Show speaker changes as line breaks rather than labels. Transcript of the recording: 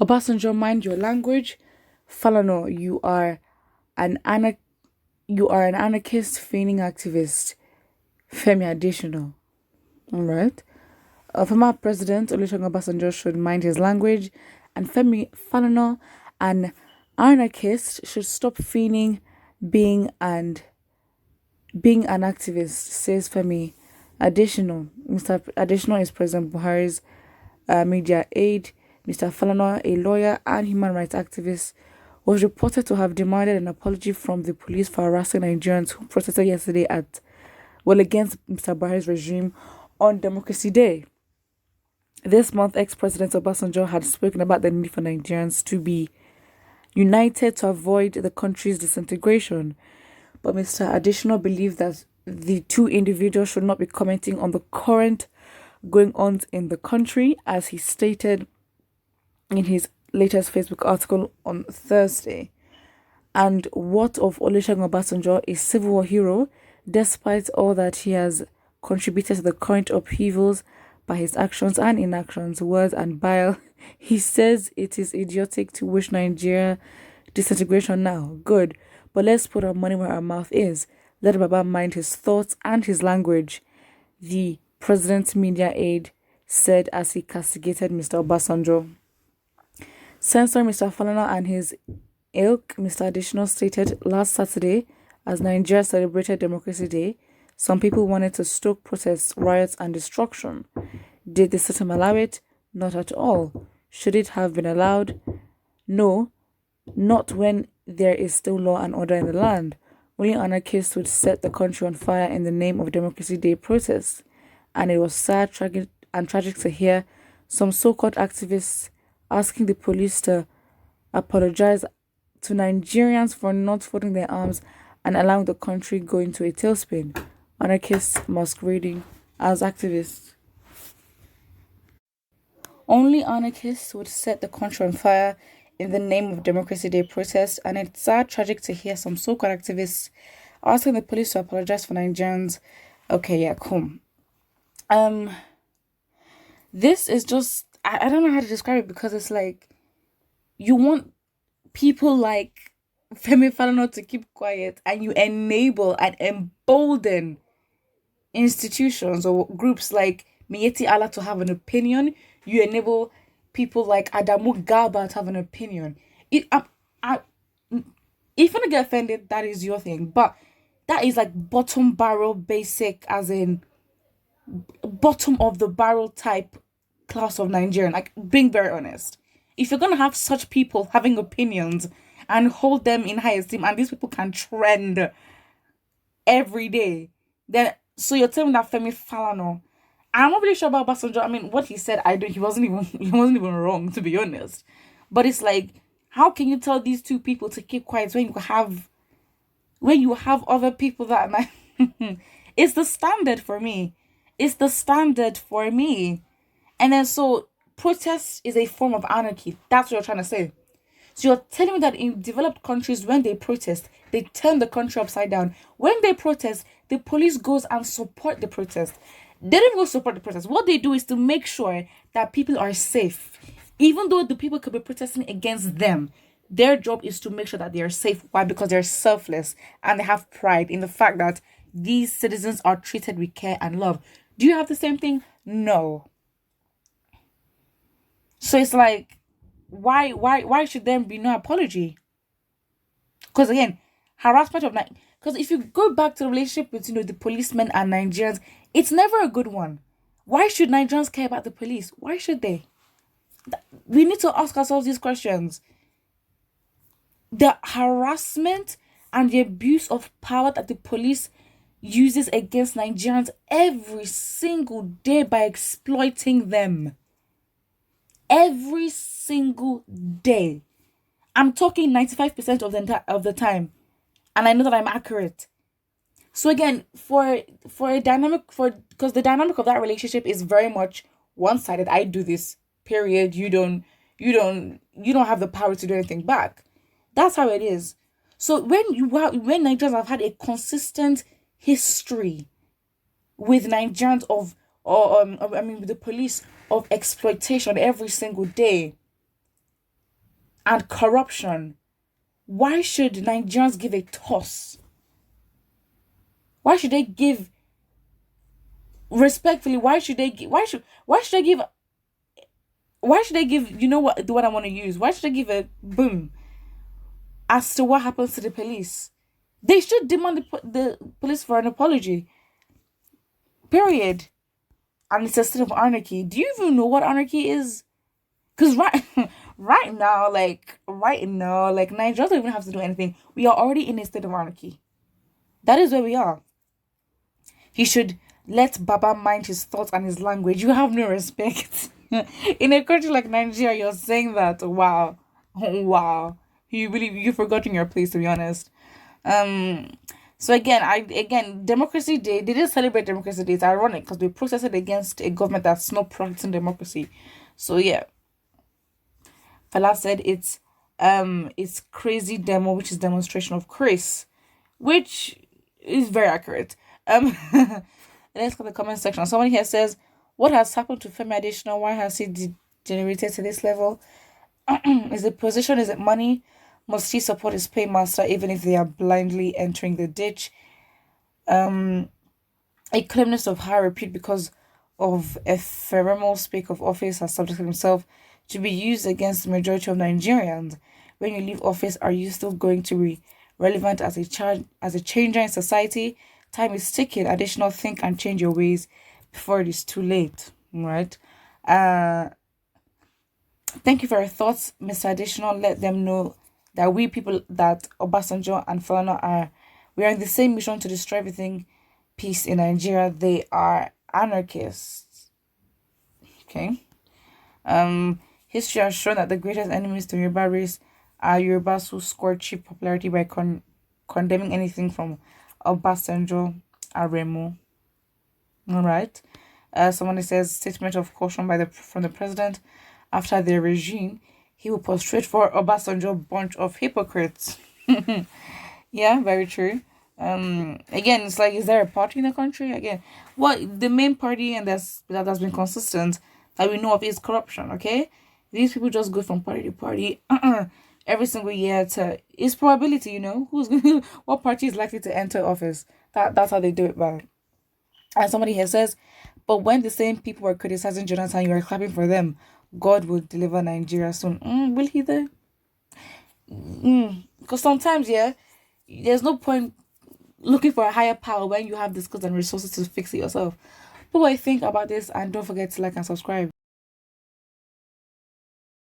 Obasanjo, mind your language. Falana, you are an anarchist feigning activist. Femi Adesina. Alright. Former President Olusegun Obasanjo should mind his language, and Femi Falana, an anarchist, should stop feigning being an activist, says Femi Adesina. Mr. Adesina is President Buhari's media aide. Mr. Falana, a lawyer and human rights activist, was reported to have demanded an apology from the police for harassing Nigerians who protested yesterday against Mr. Buhari's regime on Democracy Day. This month, ex-President Obasanjo had spoken about the need for Nigerians to be united to avoid the country's disintegration. But Mr. Adesina believed that the two individuals should not be commenting on the current going-ons in the country, as he stated in his latest Facebook article on Thursday. And what of Olusegun Obasanjo, a civil war hero, despite all that he has contributed to the current upheavals by his actions and inactions, words and bile? He says it is idiotic to wish Nigeria disintegration now. Good, but let's put our money where our mouth is. Let Baba mind his thoughts and his language, the president's media aide said as he castigated Mr. Obasanjo. Censoring Mr. Falana and his ilk, Mr. Adesina stated last Saturday, as Nigeria celebrated Democracy Day, some people wanted to stoke protests, riots, and destruction. Did the system allow it? Not at all. Should it have been allowed? No, not when there is still law and order in the land. Only anarchists would set the country on fire in the name of Democracy Day protests. And it was sad, tragic to hear some so-called activists asking the police to apologize to Nigerians for not folding their arms and allowing the country go into a tailspin. Anarchists masquerading as activists. Only anarchists would set the country on fire in the name of Democracy Day protest, and it's sad, tragic to hear some so-called activists asking the police to apologize for Nigerians. Okay, yeah, cool. This is just, I don't know how to describe it, because it's like, you want people like Femi Falana to keep quiet, and you enable and embolden institutions or groups like Miyetti Allah to have an opinion. You enable people like Adamu Garba to have an opinion. If you want to get offended, that is your thing. But that is like bottom barrel basic, as in bottom of the barrel type class of Nigerian. Like, being very honest. If you're going to have such people having opinions and hold them in high esteem, and these people can trend every day, then, so you're telling me that Femi Falana, I'm not really sure about Obasanjo. I mean, what he said, he wasn't even wrong, to be honest. But it's like, how can you tell these two people to keep quiet when you have other people that it's the standard for me. It's the standard for me. And then, so protest is a form of anarchy. That's what you're trying to say. So you're telling me that in developed countries, when they protest, they turn the country upside down. When they protest, the police goes and support the protest. They don't even support the protest. What they do is to make sure that people are safe. Even though the people could be protesting against them, their job is to make sure that they are safe. Why? Because they're selfless and they have pride in the fact that these citizens are treated with care and love. Do you have the same thing? No. So it's like, why should there be no apology? Because again, harassment of night. Because if you go back to the relationship between the policemen and Nigerians, it's never a good one. Why should Nigerians care about the police? Why should they? We need to ask ourselves these questions. The harassment and the abuse of power that the police uses against Nigerians every single day by exploiting them. Every single day. I'm talking 95% of the time. And I know that I'm accurate. So again, because the dynamic of that relationship is very much one-sided. I do this, period. You don't have the power to do anything back. That's how it is. So when Nigerians have had a consistent history with Nigerians with the police of exploitation every single day, and corruption, why should Nigerians give a toss? Why should they give respectfully? Why should they give? Why should they give? Why should they give? You know what? The word I want to use. Why should they give a boom as to what happens to the police? They should demand the police for an apology. Period. And it's a state of anarchy. Do you even know what anarchy is? Because right now, Nigeria doesn't even have to do anything. We are already in a state of anarchy. That is where we are. He should let Baba mind his thoughts and his language. You have no respect. In a country like Nigeria, you're saying that. Wow. Wow. You've forgotten your place, to be honest. So again, Democracy Day, they didn't celebrate Democracy Day. It's ironic because they protested against a government that's not practicing democracy. So yeah. Fela said it's crazy demo, which is demonstration of Chris, which is very accurate. Let's go to the comment section. Someone here says, what has happened to Femi Adesina? Why has he degenerated to this level? Is it position? Is it money? Must he support his paymaster even if they are blindly entering the ditch? A claimness of high repute because of ephemeral speak of office has subjected himself to be used against the majority of Nigerians. When you leave office, are you still going to be relevant as a changer in society? Time is ticking. Additional, think and change your ways before it is too late. Right? Thank you for your thoughts, Mr. Additional. Let them know that that Obasanjo and Falana we are in the same mission to destroy everything peace in Nigeria. They are anarchists. Okay. History has shown that the greatest enemies to Yoruba race are Yorubas who scored cheap popularity by condemning anything from Obasanjo and Remo. All right. Someone says statement of caution from the president after their regime. He will prostrate for Obasanjo, bunch of hypocrites. Yeah, very true. Again, it's like, is there a party in the country? Again, what the main party and that has been consistent that we know of is corruption. Okay, these people just go from party to party every single year. It's probability, what party is likely to enter office. That's how they do it. But and somebody here says, but when the same people are criticizing Jonathan, you are clapping for them. God will deliver Nigeria soon. Will he though? Because sometimes, there's no point looking for a higher power when you have the skills and resources to fix it yourself. But what I think about this, and don't forget to like and subscribe.